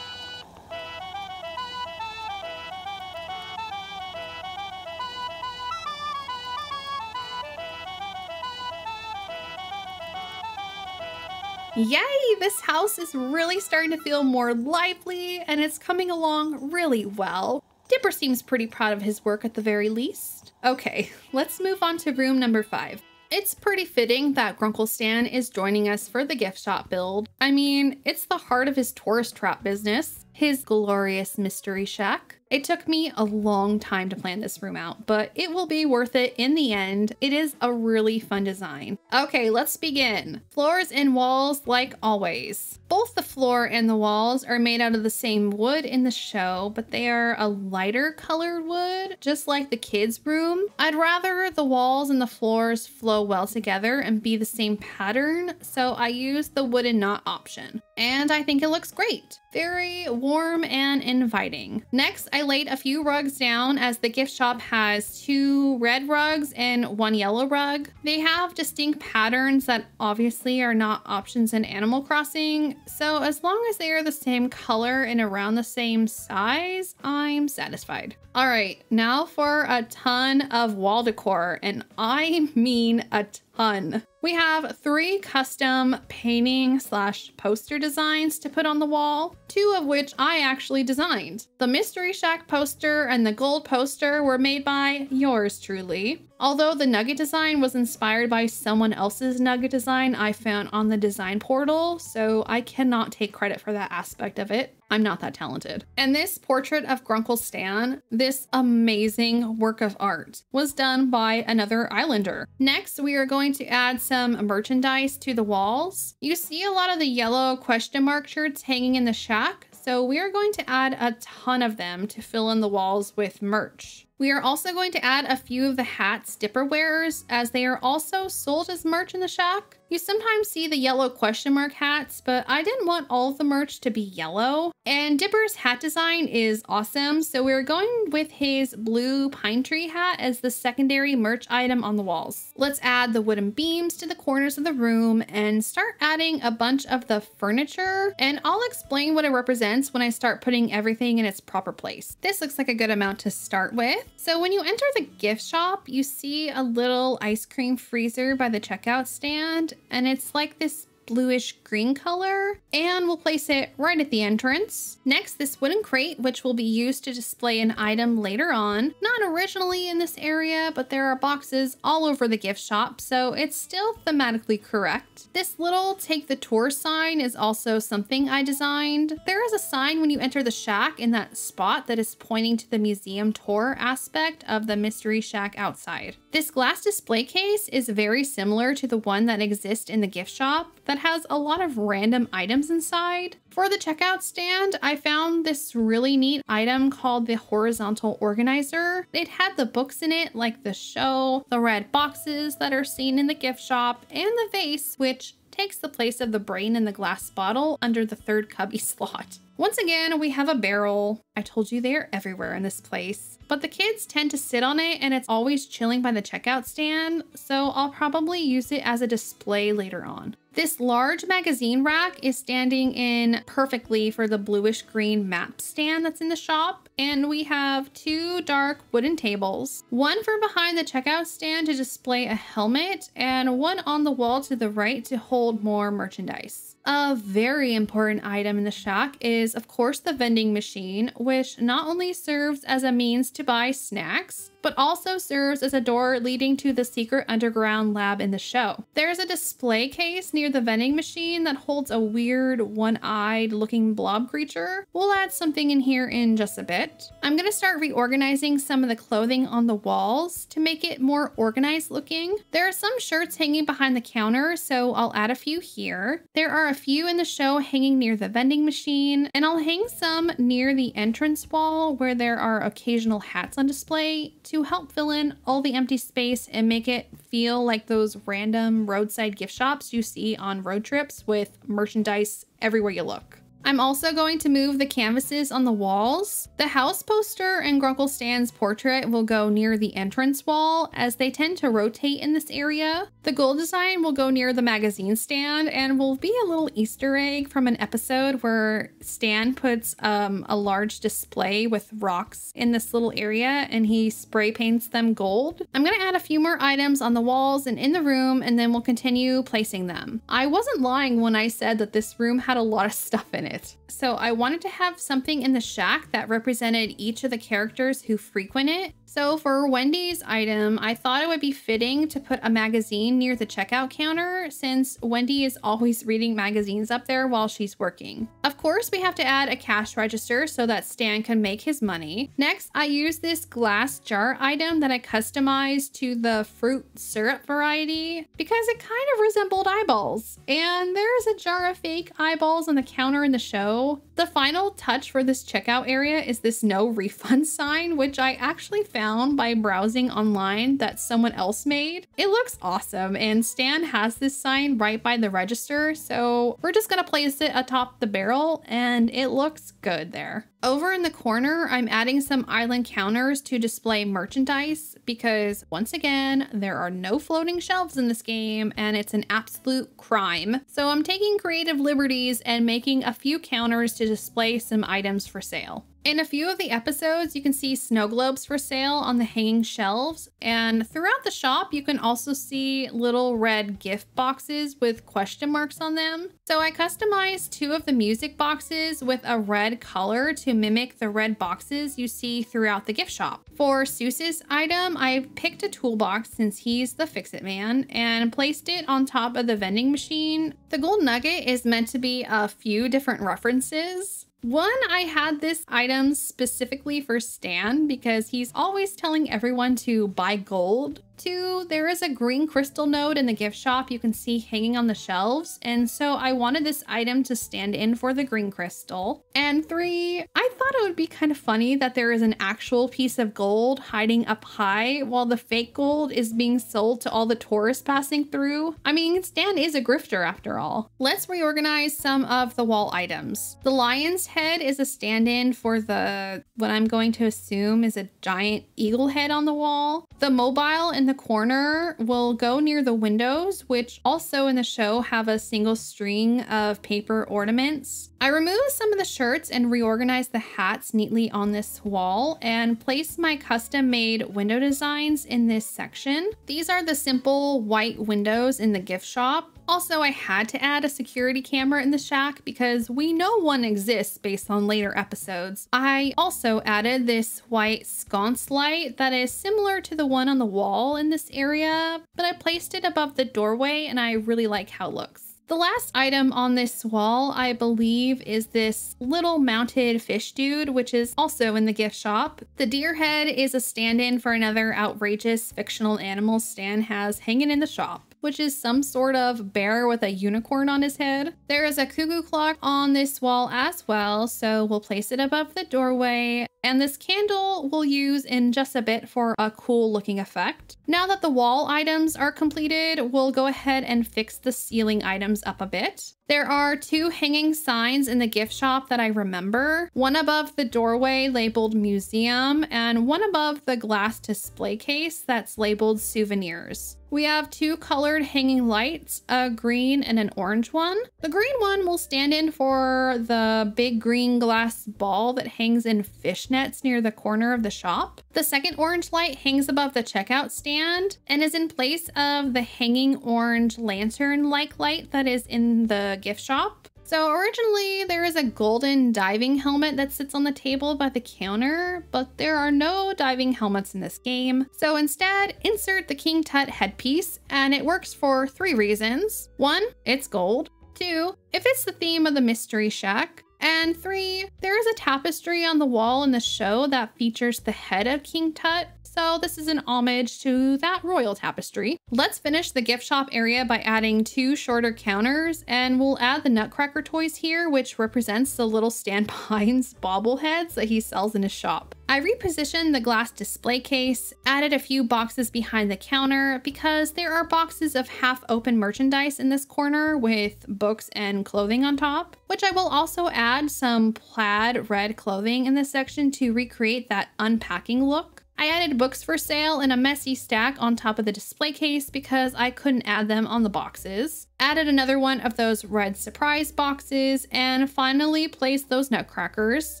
S1: Yay! This house is really starting to feel more lively and it's coming along really well. Dipper seems pretty proud of his work at the very least. Okay, let's move on to room number 5. It's pretty fitting that Grunkle Stan is joining us for the gift shop build. I mean, it's the heart of his tourist trap business, his glorious mystery shack. It took me a long time to plan this room out, but it will be worth it in the end. It is a really fun design. Okay, let's begin. Floors and walls like always. Both the floor and the walls are made out of the same wood in the show, but they are a lighter colored wood, just like the kids' room. I'd rather the walls and the floors flow well together and be the same pattern, so I used the wooden knot option. And I think it looks great. Very warm and inviting. Next, I laid a few rugs down as the gift shop has 2 red rugs and 1 yellow rug. They have distinct patterns that obviously are not options in Animal Crossing, so as long as they are the same color and around the same size, I'm satisfied. All right, now for a ton of wall decor, and I mean a ton. We have 3 custom painting / poster designs to put on the wall, 2 of which I actually designed. The Mystery Shack poster and the gold poster were made by yours truly. Although the nugget design was inspired by someone else's nugget design I found on the design portal, so I cannot take credit for that aspect of it. I'm not that talented. And this portrait of Grunkle Stan, this amazing work of art, was done by another islander. Next, we are going to add some merchandise to the walls. You see a lot of the yellow question mark shirts hanging in the shack, so we are going to add a ton of them to fill in the walls with merch. We are also going to add a few of the hats Dipper wears, as they are also sold as merch in the shack. You sometimes see the yellow question mark hats, but I didn't want all of the merch to be yellow. And Dipper's hat design is awesome, so we're going with his blue pine tree hat as the secondary merch item on the walls. Let's add the wooden beams to the corners of the room and start adding a bunch of the furniture, and I'll explain what it represents when I start putting everything in its proper place. This looks like a good amount to start with. So when you enter the gift shop, you see a little ice cream freezer by the checkout stand, and it's like this bluish green color, and we'll place it right at the entrance. Next, this wooden crate, which will be used to display an item later on. Not originally in this area, but there are boxes all over the gift shop, so it's still thematically correct. This little take the tour sign is also something I designed. There is a sign when you enter the shack in that spot that is pointing to the museum tour aspect of the mystery shack outside. This glass display case is very similar to the one that exists in the gift shop that has a lot of random items inside. For the checkout stand, I found this really neat item called the horizontal organizer. It had the books in it, like the show, the red boxes that are seen in the gift shop, and the vase, which takes the place of the brain in the glass bottle under the third cubby slot. Once again, we have a barrel. I told you they are everywhere in this place, but the kids tend to sit on it and it's always chilling by the checkout stand, so I'll probably use it as a display later on. This large magazine rack is standing in perfectly for the bluish green map stand that's in the shop. And we have two dark wooden tables, one for behind the checkout stand to display a helmet and one on the wall to the right to hold more merchandise. A very important item in the shack is, of course, the vending machine, which not only serves as a means to buy snacks, but also serves as a door leading to the secret underground lab in the show. There's a display case near the vending machine that holds a weird one-eyed looking blob creature. We'll add something in here in just a bit. I'm gonna start reorganizing some of the clothing on the walls to make it more organized looking. There are some shirts hanging behind the counter, so I'll add a few here. There are a few in the show hanging near the vending machine, and I'll hang some near the entrance wall where there are occasional hats on display to help fill in all the empty space and make it feel like those random roadside gift shops you see on road trips with merchandise everywhere you look. I'm also going to move the canvases on the walls. The house poster and Grunkle Stan's portrait will go near the entrance wall as they tend to rotate in this area. The gold design will go near the magazine stand and will be a little Easter egg from an episode where Stan puts a large display with rocks in this little area and he spray paints them gold. I'm gonna add a few more items on the walls and in the room, and then we'll continue placing them. I wasn't lying when I said that this room had a lot of stuff in it. So I wanted to have something in the shack that represented each of the characters who frequent it. So for Wendy's item, I thought it would be fitting to put a magazine near the checkout counter since Wendy is always reading magazines up there while she's working. Of course, we have to add a cash register so that Stan can make his money. Next, I used this glass jar item that I customized to the fruit syrup variety because it kind of resembled eyeballs. And there's a jar of fake eyeballs on the counter in the show. The final touch for this checkout area is this no refund sign, which I actually found by browsing online that someone else made. It looks awesome, and Stan has this sign right by the register, so we're just gonna place it atop the barrel and it looks good there. Over in the corner, I'm adding some island counters to display merchandise because once again, there are no floating shelves in this game and it's an absolute crime. So I'm taking creative liberties and making a few counters to display some items for sale. In a few of the episodes, you can see snow globes for sale on the hanging shelves, and throughout the shop, you can also see little red gift boxes with question marks on them. So I customized two of the music boxes with a red color to mimic the red boxes you see throughout the gift shop. For Seuss's item, I picked a toolbox since he's the fix-it man and placed it on top of the vending machine. The gold nugget is meant to be a few different references. One, I had this item specifically for Stan because he's always telling everyone to buy gold. 2, there is a green crystal node in the gift shop you can see hanging on the shelves, and so I wanted this item to stand in for the green crystal. And 3, I thought it would be kind of funny that there is an actual piece of gold hiding up high while the fake gold is being sold to all the tourists passing through. I mean, Stan is a grifter after all. Let's reorganize some of the wall items. The lion's head is a stand-in for what I'm going to assume is a giant eagle head on the wall. The mobile in the corner will go near the windows, which also in the show have a single string of paper ornaments. I removed some of the shirts and reorganized the hats neatly on this wall and placed my custom-made window designs in this section. These are the simple white windows in the gift shop. Also, I had to add a security camera in the shack because we know one exists based on later episodes. I also added this white sconce light that is similar to the one on the wall in this area, but I placed it above the doorway and I really like how it looks. The last item on this wall, I believe, is this little mounted fish dude, which is also in the gift shop. The deer head is a stand-in for another outrageous fictional animal Stan has hanging in the shop, which is some sort of bear with a unicorn on his head. There is a cuckoo clock on this wall as well, so we'll place it above the doorway. And this candle we'll use in just a bit for a cool looking effect. Now that the wall items are completed, we'll go ahead and fix the ceiling items up a bit. There are 2 hanging signs in the gift shop that I remember. One above the doorway labeled museum and one above the glass display case that's labeled souvenirs. We have 2 colored hanging lights, a green and an orange one. The green one will stand in for the big green glass ball that hangs in fishnets near the corner of the shop. The second orange light hangs above the checkout stand and is in place of the hanging orange lantern-like light that is in the gift shop. So originally there is a golden diving helmet that sits on the table by the counter, but there are no diving helmets in this game. So instead, insert the King Tut headpiece, and it works for 3 reasons. 1, it's gold. 2, it fits the theme of the Mystery Shack. And 3, there is a tapestry on the wall in the show that features the head of King Tut. So this is an homage to that royal tapestry. Let's finish the gift shop area by adding 2 shorter counters, and we'll add the Nutcracker toys here, which represents the little Stan Pines bobbleheads that he sells in his shop. I repositioned the glass display case, added a few boxes behind the counter because there are boxes of half-open merchandise in this corner with books and clothing on top, which I will also add some plaid red clothing in this section to recreate that unpacking look. I added books for sale in a messy stack on top of the display case because I couldn't add them on the boxes. Added another one of those red surprise boxes, and finally placed those nutcrackers.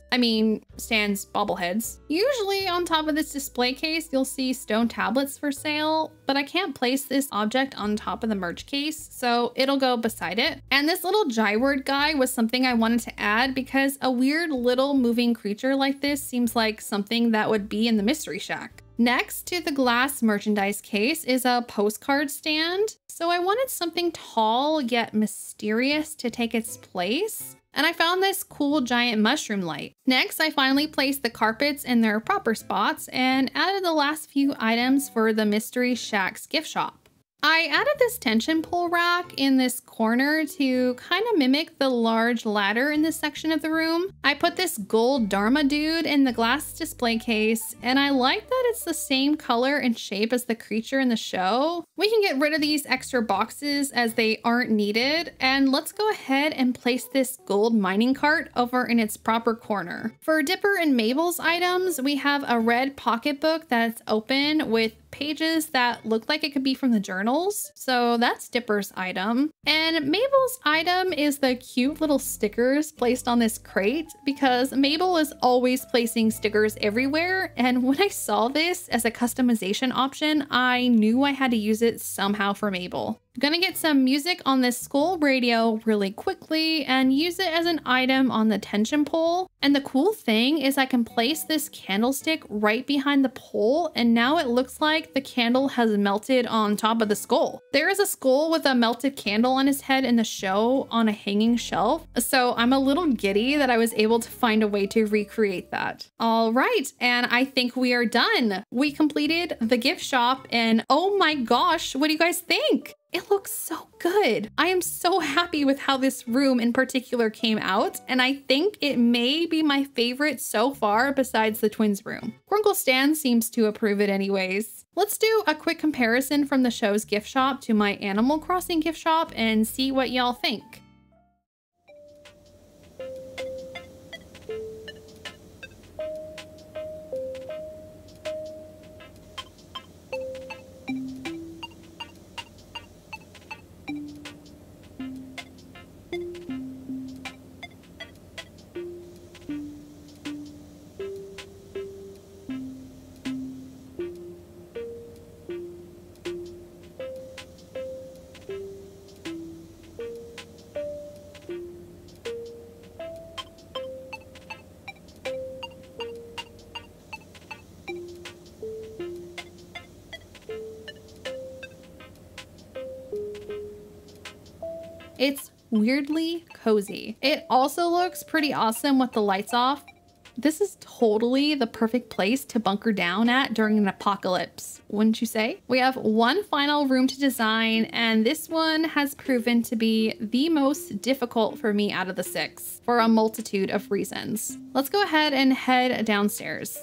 S1: Stan's bobbleheads. Usually on top of this display case, you'll see stone tablets for sale, but I can't place this object on top of the merch case, so it'll go beside it. And this little Jyward guy was something I wanted to add because a weird little moving creature like this seems like something that would be in the Mystery Shack. Next to the glass merchandise case is a postcard stand. So I wanted something tall yet mysterious to take its place, and I found this cool giant mushroom light. Next, I finally placed the carpets in their proper spots and added the last few items for the Mystery Shack's gift shop. I added this tension pole rack in this corner to kind of mimic the large ladder in this section of the room. I put this gold Dharma dude in the glass display case, and I like that it's the same color and shape as the creature in the show. We can get rid of these extra boxes as they aren't needed, and let's go ahead and place this gold mining cart over in its proper corner. For Dipper and Mabel's items, we have a red pocketbook that's open with pages that look like it could be from the journals. So that's Dipper's item. And Mabel's item is the cute little stickers placed on this crate because Mabel is always placing stickers everywhere. And when I saw this as a customization option, I knew I had to use it somehow for Mabel. I'm gonna get some music on this skull radio really quickly and use it as an item on the tension pole. And the cool thing is I can place this candlestick right behind the pole, and now it looks like the candle has melted on top of the skull. There is a skull with a melted candle on his head in the show on a hanging shelf, so I'm a little giddy that I was able to find a way to recreate that. All right, and I think we are done. We completed the gift shop, and oh my gosh, what do you guys think? It looks so good. I am so happy with how this room in particular came out, and I think it may be my favorite so far besides the twins room. Grunkle Stan seems to approve it anyways. Let's do a quick comparison from the show's gift shop to my Animal Crossing gift shop and see what y'all think. It's weirdly cozy. It also looks pretty awesome with the lights off. This is totally the perfect place to bunker down at during an apocalypse, wouldn't you say? We have one final room to design, and this one has proven to be the most difficult for me out of the 6 for a multitude of reasons. Let's go ahead and head downstairs.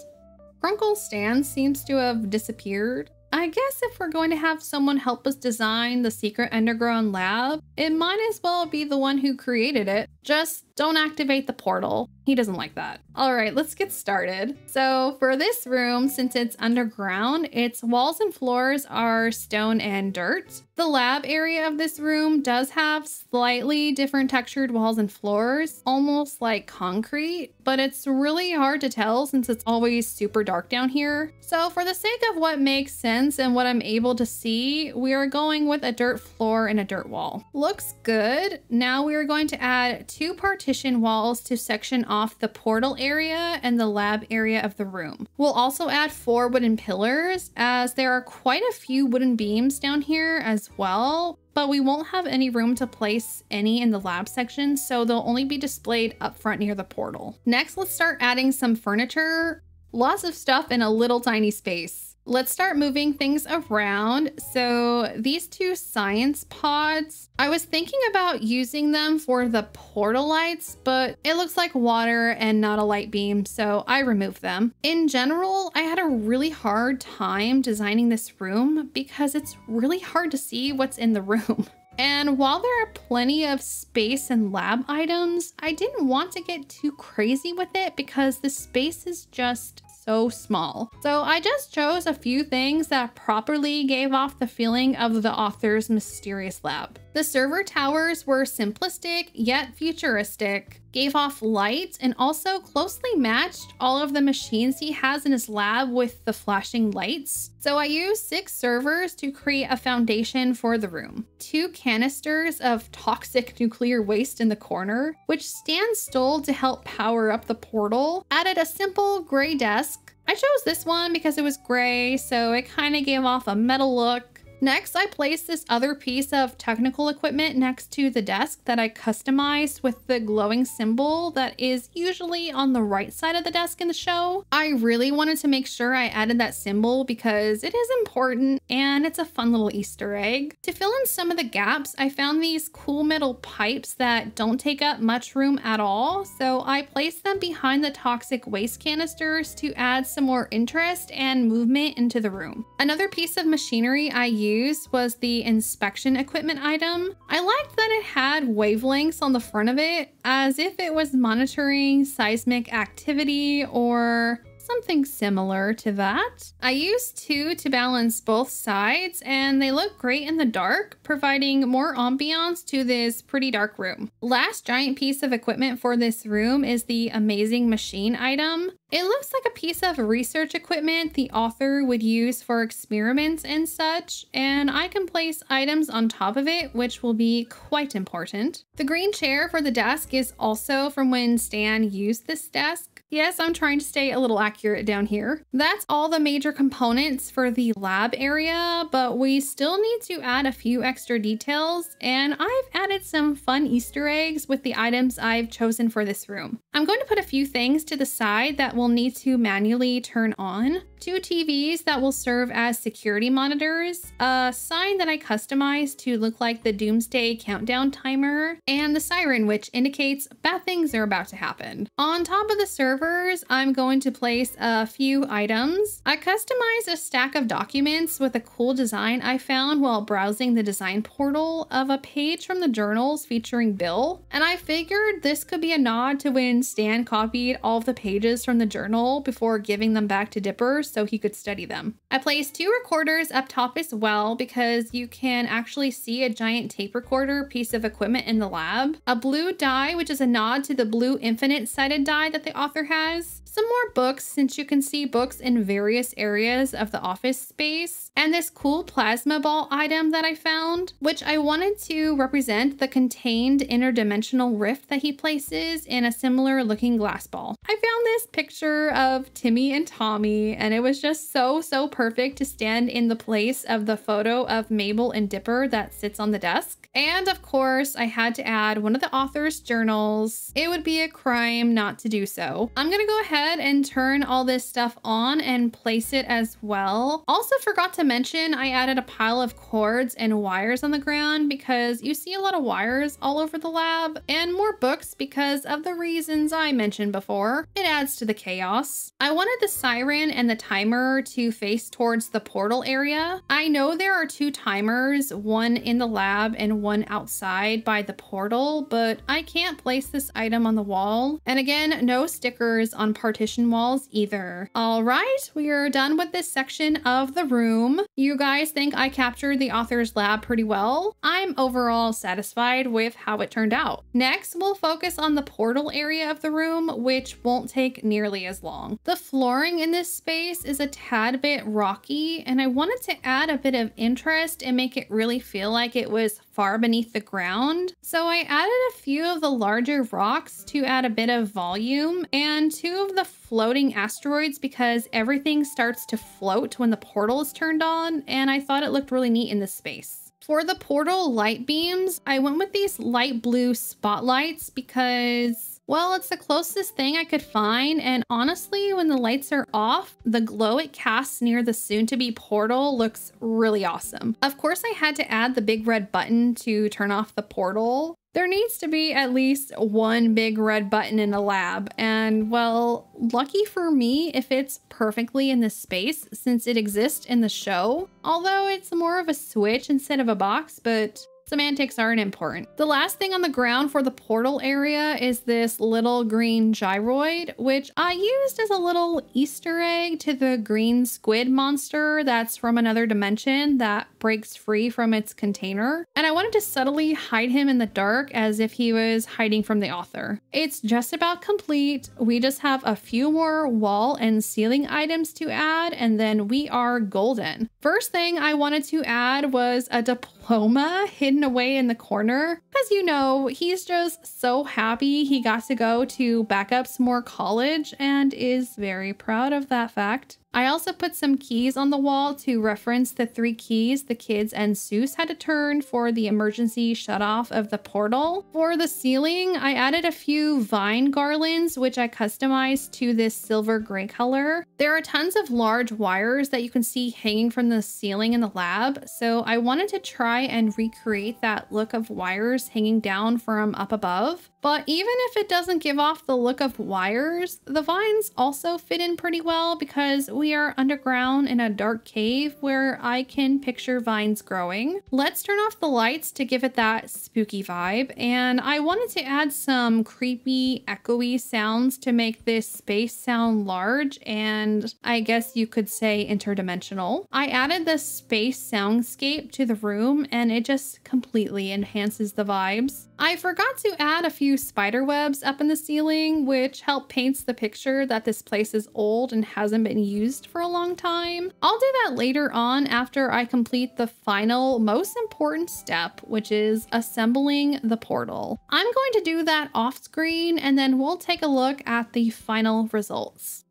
S1: Grunkle Stan seems to have disappeared. I guess if we're going to have someone help us design the secret underground lab, it might as well be the one who created it. Just don't activate the portal. He doesn't like that. All right, let's get started. So for this room, since it's underground, its walls and floors are stone and dirt. The lab area of this room does have slightly different textured walls and floors, almost like concrete, but it's really hard to tell since it's always super dark down here. So for the sake of what makes sense and what I'm able to see, we are going with a dirt floor and a dirt wall. Looks good. Now we are going to add 2 partition walls to section off the portal area and the lab area of the room. We'll also add 4 wooden pillars, as there are quite a few wooden beams down here as well, but we won't have any room to place any in the lab section, so they'll only be displayed up front near the portal. Next, let's start adding some furniture. Lots of stuff in a little tiny space. Let's start moving things around. So these 2 science pods, I was thinking about using them for the portal lights, but it looks like water and not a light beam, so I removed them. In general, I had a really hard time designing this room because it's really hard to see what's in the room. And while there are plenty of space and lab items, I didn't want to get too crazy with it because the space is just so small. So I just chose a few things that properly gave off the feeling of the author's mysterious lab. The server towers were simplistic yet futuristic, gave off light, and also closely matched all of the machines he has in his lab with the flashing lights. So I used 6 servers to create a foundation for the room. 2 canisters of toxic nuclear waste in the corner, which Stan stole to help power up the portal. Added a simple gray desk. I chose this one because it was gray, so it kind of gave off a metal look. Next, I placed this other piece of technical equipment next to the desk that I customized with the glowing symbol that is usually on the right side of the desk in the show. I really wanted to make sure I added that symbol because it is important and it's a fun little Easter egg. To fill in some of the gaps, I found these cool metal pipes that don't take up much room at all, so I placed them behind the toxic waste canisters to add some more interest and movement into the room. Another piece of machinery I used was the inspection equipment item. I liked that it had wavelengths on the front of it, as if it was monitoring seismic activity or something similar to that. I used 2 to balance both sides, and they look great in the dark, providing more ambiance to this pretty dark room. Last giant piece of equipment for this room is the amazing machine item. It looks like a piece of research equipment the author would use for experiments and such, and I can place items on top of it, which will be quite important. The green chair for the desk is also from when Stan used this desk. Yes, I'm trying to stay a little accurate down here. That's all the major components for the lab area, but we still need to add a few extra details, and I've added some fun Easter eggs with the items I've chosen for this room. I'm going to put a few things to the side that we'll need to manually turn on. 2 TVs that will serve as security monitors, a sign that I customized to look like the Doomsday Countdown timer, and the siren, which indicates bad things are about to happen. On top of the servers, I'm going to place a few items. I customized a stack of documents with a cool design I found while browsing the design portal of a page from the journals featuring Bill, and I figured this could be a nod to when Stan copied all of the pages from the journal before giving them back to Dipper so he could study them. I placed 2 recorders up top as well because you can actually see a giant tape recorder piece of equipment in the lab. A blue die, which is a nod to the blue infinite-sided die that the author has. Some more books, since you can see books in various areas of the office space. And this cool plasma ball item that I found, which I wanted to represent the contained interdimensional rift that he places in a similar looking glass ball. I found this picture of Timmy and Tommy, and it was just so perfect to stand in the place of the photo of Mabel and Dipper that sits on the desk. And of course, I had to add one of the author's journals. It would be a crime not to do so. I'm gonna go ahead and turn all this stuff on and place it as well. Also forgot to mention, I added a pile of cords and wires on the ground because you see a lot of wires all over the lab, and more books because of the reasons I mentioned before. It adds to the chaos. I wanted the siren and the timer to face towards the portal area. I know there are 2 timers, one in the lab and one outside by the portal, but I can't place this item on the wall. And again, no stickers on partition walls either. All right, we are done with this section of the room. You guys think I captured the author's lab pretty well? I'm overall satisfied with how it turned out. Next, we'll focus on the portal area of the room, which won't take nearly as long. The flooring in this space is a tad bit rocky, and I wanted to add a bit of interest and make it really feel like it was far beneath the ground. So I added a few of the larger rocks to add a bit of volume, and 2 of the floating asteroids because everything starts to float when the portal is turned on, and I thought it looked really neat in this space. For the portal light beams, I went with these light blue spotlights because, well, it's the closest thing I could find, and honestly, when the lights are off, the glow it casts near the soon-to-be portal looks really awesome. Of course, I had to add the big red button to turn off the portal. There needs to be at least one big red button in a lab, and well, lucky for me, it fits perfectly in this space since it exists in the show, although it's more of a switch instead of a box, but semantics aren't important. The last thing on the ground for the portal area is this little green gyroid, which I used as a little Easter egg to the green squid monster that's from another dimension that breaks free from its container. And I wanted to subtly hide him in the dark as if he was hiding from the author. It's just about complete. We just have a few more wall and ceiling items to add, and then we are golden. First thing I wanted to add was a diploma hidden away in the corner. As you know, he's just so happy he got to go to Backups College and is very proud of that fact. I also put some keys on the wall to reference the 3 keys the kids and Seuss had to turn for the emergency shutoff of the portal. For the ceiling, I added a few vine garlands, which I customized to this silver gray color. There are tons of large wires that you can see hanging from the ceiling in the lab, so I wanted to try and recreate that look of wires hanging down from up above. But even if it doesn't give off the look of wires, the vines also fit in pretty well because we are underground in a dark cave where I can picture vines growing. Let's turn off the lights to give it that spooky vibe, and I wanted to add some creepy, echoey sounds to make this space sound large and I guess you could say interdimensional. I added the space soundscape to the room and it just completely enhances the vibes. I forgot to add a few spider webs up in the ceiling, which help paints the picture that this place is old and hasn't been used for a long time. I'll do that later on after I complete the final, most important step, which is assembling the portal. I'm going to do that off screen and then we'll take a look at the final results.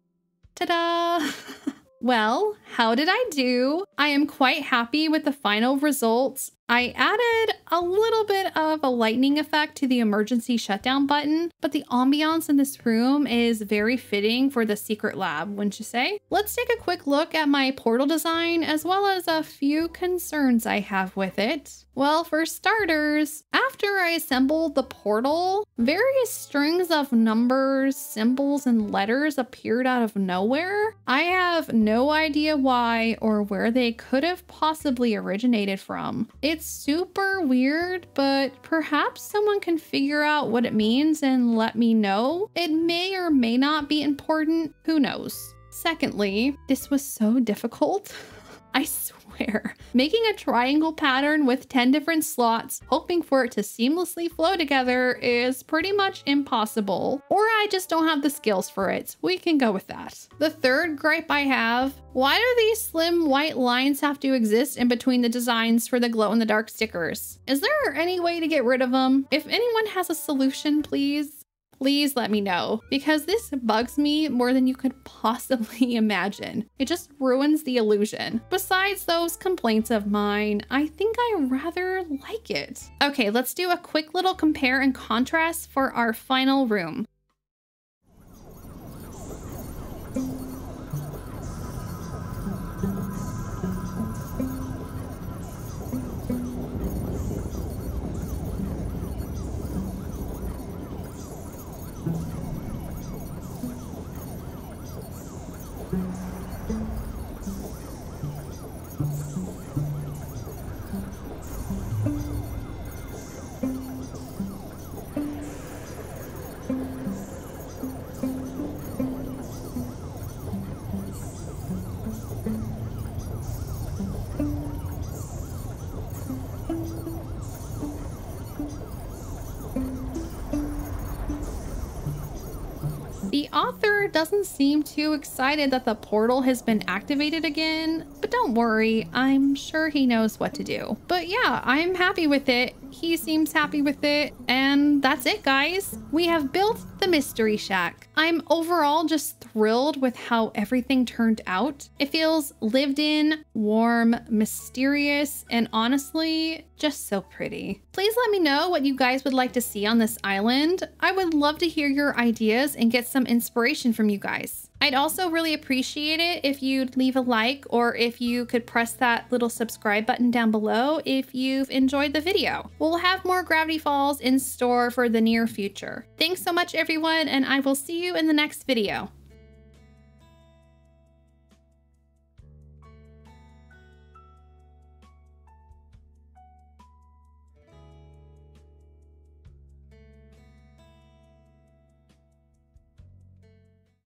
S1: Ta-da! Well, how did I do? I am quite happy with the final results. I added a little bit of a lightning effect to the emergency shutdown button, but the ambiance in this room is very fitting for the secret lab, wouldn't you say? Let's take a quick look at my portal design as well as a few concerns I have with it. Well, for starters, after I assembled the portal, various strings of numbers, symbols, and letters appeared out of nowhere. I have no idea why or where they could have possibly originated from. It's super weird, but perhaps someone can figure out what it means and let me know. It may or may not be important, who knows? Secondly, this was so difficult. I swear. Making a triangle pattern with 10 different slots, hoping for it to seamlessly flow together is pretty much impossible. Or I just don't have the skills for it. We can go with that. The third gripe I have, why do these slim white lines have to exist in between the designs for the glow-in-the-dark stickers? Is there any way to get rid of them? If anyone has a solution, please let me know, because this bugs me more than you could possibly imagine. It just ruins the illusion. Besides those complaints of mine, I think I rather like it. Okay, let's do a quick little compare and contrast for our final room. The author doesn't seem too excited that the portal has been activated again, but don't worry, I'm sure he knows what to do. But yeah, I'm happy with it. He seems happy with it, and that's it, guys. We have built the Mystery Shack. I'm overall just thrilled with how everything turned out. It feels lived in, warm, mysterious, and honestly, just so pretty. Please let me know what you guys would like to see on this island. I would love to hear your ideas and get some inspiration from you guys. I'd also really appreciate it if you'd leave a like or if you could press that little subscribe button down below if you've enjoyed the video. We'll have more Gravity Falls in store for the near future. Thanks so much, everyone, and I will see you in the next video.